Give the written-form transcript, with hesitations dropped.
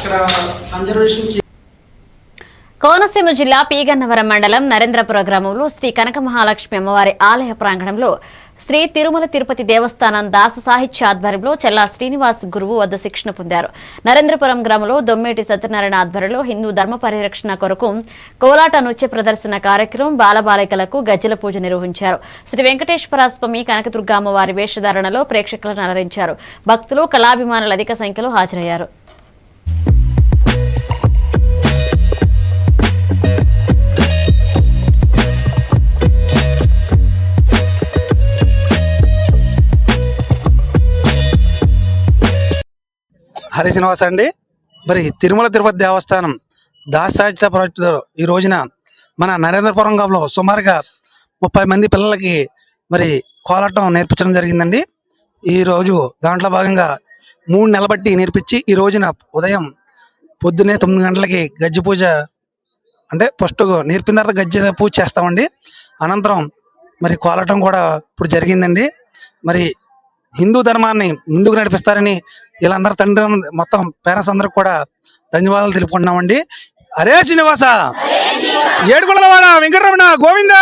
అక్కడ కన్జర్వేషన్. కోనసీమ జిల్లా పీగన్నవరం మండలం నరేంద్రపుర గ్రామంలో శ్రీ కనక మహాలక్ష్మి అమ్మవారి ఆలయ ప్రాంగణంలో శ్రీ తిరుమల తిరుపతి దేవస్థానం దాస సాహిత్య ఆధ్వర్యంలో చెల్లా శ్రీనివాస్ గురువు వద్ద శిక్షణ పొందారు. నరేంద్రపురం గ్రామంలో దొమ్మేటి సత్యనారాయణ ఆధ్వర్యంలో హిందూ ధర్మ పరిరక్షణ కొరకు కోలాట నృత్య ప్రదర్శన కార్యక్రమం, బాలబాలికలకు గజ్జల పూజ నిర్వహించారు. శ్రీ వెంకటేశ్వర స్వామి కనకదుర్గ అమ్మవారి వేషధారణలో ప్రేక్షకులను అలరించారు. భక్తులు, కళాభిమానులు అధిక సంఖ్యలో హాజరయ్యారు. హరి శ్రీనివాస్ అండి. మరి తిరుమల తిరుపతి దేవస్థానం దాసాహిత్య ప్రాజెక్టు ఈ రోజున మన నరేంద్రపురం గ్రామంలో సుమారుగా 30 మంది పిల్లలకి మరి కోలాటం నేర్పించడం జరిగిందండి. ఈరోజు దాంట్లో భాగంగా 3 నెలల బట్టి నేర్పించి ఈ రోజున ఉదయం పొద్దున్నే 9 గంటలకి గజ్జి పూజ, అంటే ఫస్ట్ నేర్పిన తర్వాత గజ్జి పూజ చేస్తామండి. అనంతరం మరి కోలాటం కూడా ఇప్పుడు జరిగిందండి. మరి హిందూ ధర్మాన్ని ముందుకు నడిపిస్తారని వీళ్ళందరూ తండ్రి మొత్తం పేరెంట్స్ అందరికి కూడా ధన్యవాదాలు తెలుపుకుంటున్నామండి. హరే శ్రీనివాస, ఏడుకొండలవాడ వెంకటరమణ గోవింద.